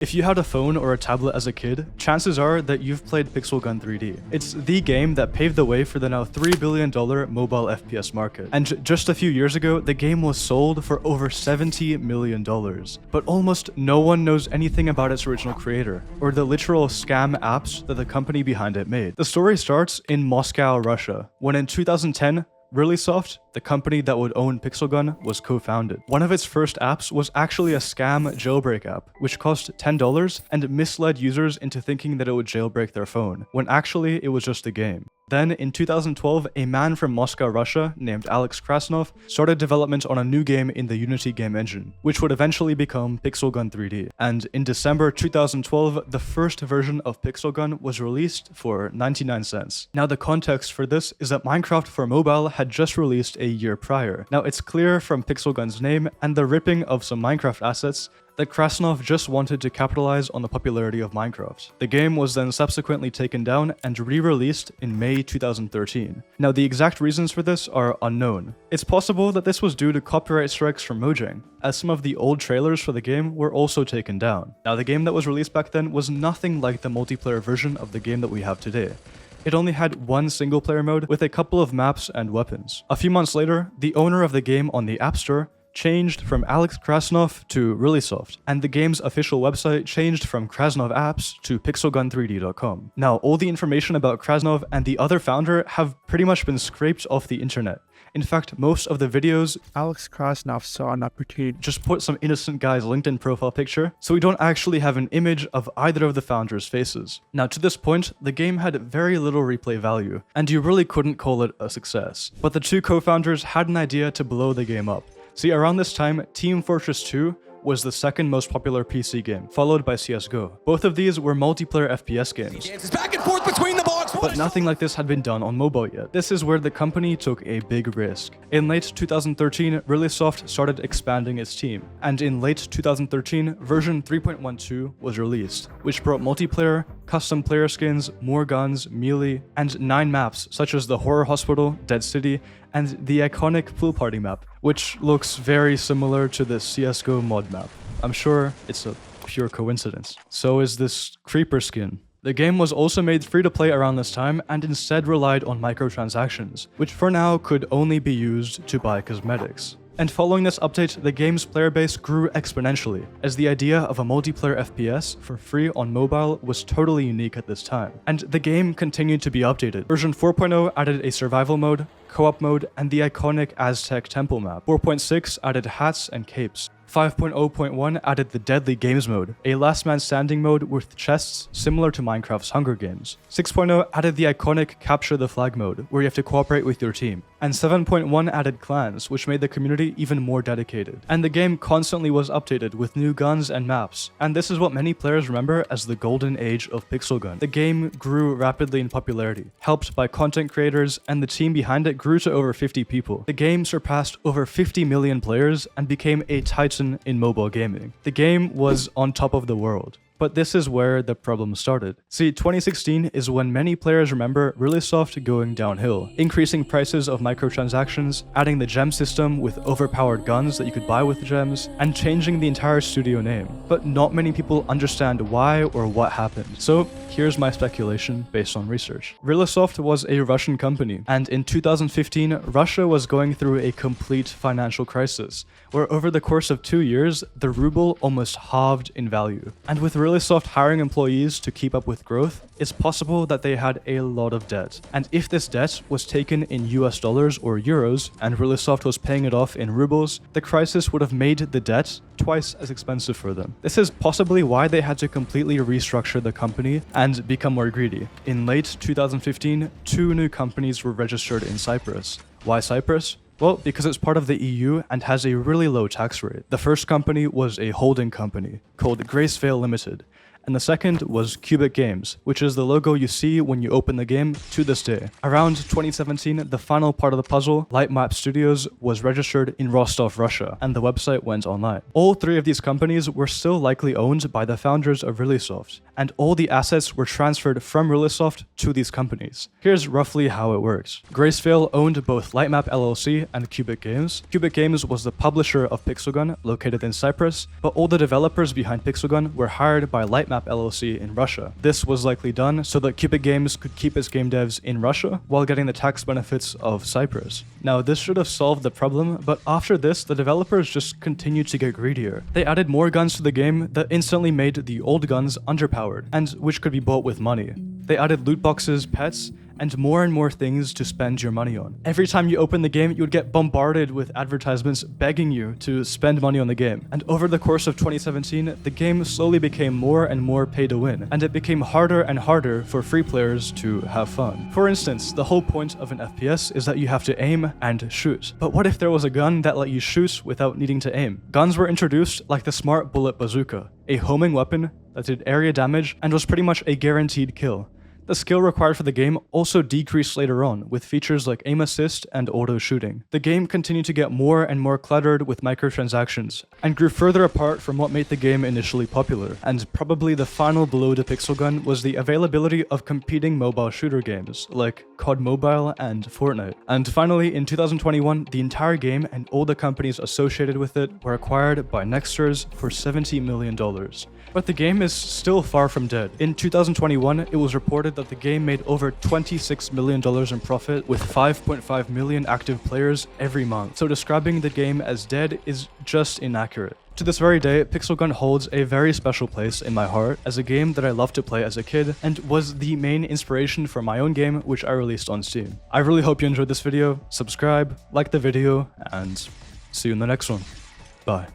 If you had a phone or a tablet as a kid, chances are that you've played Pixel Gun 3D. It's the game that paved the way for the now $3 billion mobile FPS market. And just a few years ago, the game was sold for over $70 million. But almost no one knows anything about its original creator, or the literal scam apps that the company behind it made. The story starts in Moscow, Russia, when in 2010, Rilisoft, the company that would own Pixel Gun, was co-founded. One of its first apps was actually a scam jailbreak app, which cost $10 and misled users into thinking that it would jailbreak their phone, when actually it was just a game. Then, in 2012, a man from Moscow, Russia, named Alex Krasnov, started development on a new game in the Unity game engine, which would eventually become Pixel Gun 3D. And in December 2012, the first version of Pixel Gun was released for 99 cents. Now, the context for this is that Minecraft for mobile had just released a year prior. Now, it's clear from Pixel Gun's name and the ripping of some Minecraft assets that Krasnov just wanted to capitalize on the popularity of Minecraft. The game was then subsequently taken down and re-released in May 2013. Now, the exact reasons for this are unknown. It's possible that this was due to copyright strikes from Mojang, as some of the old trailers for the game were also taken down. Now, the game that was released back then was nothing like the multiplayer version of the game that we have today. It only had one single-player mode with a couple of maps and weapons. A few months later, the owner of the game on the App Store changed from Alex Krasnov to Rilisoft, and the game's official website changed from Krasnov Apps to pixelgun3d.com. Now, all the information about Krasnov and the other founder have pretty much been scraped off the internet. In fact, most of the videos, Alex Krasnov saw an opportunity. Just put some innocent guy's LinkedIn profile picture, so we don't actually have an image of either of the founders' faces. Now, to this point, the game had very little replay value, and you really couldn't call it a success. But the two co-founders had an idea to blow the game up. See, around this time, Team Fortress 2 was the second most popular PC game, followed by CSGO. Both of these were multiplayer FPS games. Dances back and forth between the blocks. But nothing like this had been done on mobile yet. This is where the company took a big risk. In late 2013, Rilisoft started expanding its team, and in late 2013, version 3.12 was released, which brought multiplayer, custom player skins, more guns, melee, and 9 maps such as the Horror Hospital, Dead City, and the iconic Pool Party map, which looks very similar to the CSGO mod map. I'm sure it's a pure coincidence. So is this Creeper skin. The game was also made free to play around this time and instead relied on microtransactions, which for now could only be used to buy cosmetics. And following this update, the game's player base grew exponentially, as the idea of a multiplayer FPS for free on mobile was totally unique at this time. And the game continued to be updated. Version 4.0 added a survival mode, co-op mode, and the iconic Aztec temple map. 4.6 added hats and capes. 5.0.1 added the Deadly Games mode, a last man standing mode with chests similar to Minecraft's Hunger Games. 6.0 added the iconic Capture the Flag mode, where you have to cooperate with your team. And 7.1 added clans, which made the community even more dedicated. And the game constantly was updated with new guns and maps. And this is what many players remember as the golden age of Pixel Gun. The game grew rapidly in popularity, helped by content creators, and the team behind it grew to over 50 people. The game surpassed over 50 million players and became a titan in mobile gaming. The game was on top of the world. But this is where the problem started. See, 2016 is when many players remember Rilisoft going downhill, increasing prices of microtransactions, adding the gem system with overpowered guns that you could buy with the gems, and changing the entire studio name. But not many people understand why or what happened. So here's my speculation based on research. Rilisoft was a Russian company, and in 2015, Russia was going through a complete financial crisis, where over the course of 2 years, the ruble almost halved in value. And with Rilisoft hiring employees to keep up with growth, it's possible that they had a lot of debt. And if this debt was taken in US dollars or euros, and Rilisoft was paying it off in rubles, the crisis would have made the debt twice as expensive for them. This is possibly why they had to completely restructure the company and become more greedy. In late 2015, 2 new companies were registered in Cyprus. Why Cyprus? Well, because it's part of the EU and has a really low tax rate. The first company was a holding company called Gracevale Limited, and the second was Cubic Games, which is the logo you see when you open the game to this day. Around 2017, the final part of the puzzle, Lightmap Studios, was registered in Rostov, Russia, and the website went online. All three of these companies were still likely owned by the founders of Rilisoft, and all the assets were transferred from Rilisoft to these companies. Here's roughly how it works. Graysvale owned both Lightmap LLC and Cubic Games. Cubic Games was the publisher of Pixelgun, located in Cyprus, but all the developers behind Pixelgun were hired by Lightmap LLC in Russia. This was likely done so that Cubic Games could keep its game devs in Russia while getting the tax benefits of Cyprus. Now, this should have solved the problem, but after this, the developers just continued to get greedier. They added more guns to the game that instantly made the old guns underpowered, and which could be bought with money. They added loot boxes, pets, and more things to spend your money on. Every time you open the game, you would get bombarded with advertisements begging you to spend money on the game. And over the course of 2017, the game slowly became more and more pay to win, and it became harder and harder for free players to have fun. For instance, the whole point of an FPS is that you have to aim and shoot. But what if there was a gun that let you shoot without needing to aim? Guns were introduced like the Smart Bullet Bazooka, a homing weapon that did area damage and was pretty much a guaranteed kill. The skill required for the game also decreased later on, with features like aim assist and auto shooting. The game continued to get more and more cluttered with microtransactions, and grew further apart from what made the game initially popular. And probably the final blow to Pixelgun was the availability of competing mobile shooter games, like COD Mobile and Fortnite. And finally, in 2021, the entire game and all the companies associated with it were acquired by Nexters for $70 million. But the game is still far from dead. In 2021, it was reported that the game made over $26 million in profit with 5.5 million active players every month. So describing the game as dead is just inaccurate. To this very day, Pixelgun holds a very special place in my heart as a game that I loved to play as a kid and was the main inspiration for my own game, which I released on Steam. I really hope you enjoyed this video. Subscribe, like the video, and see you in the next one. Bye.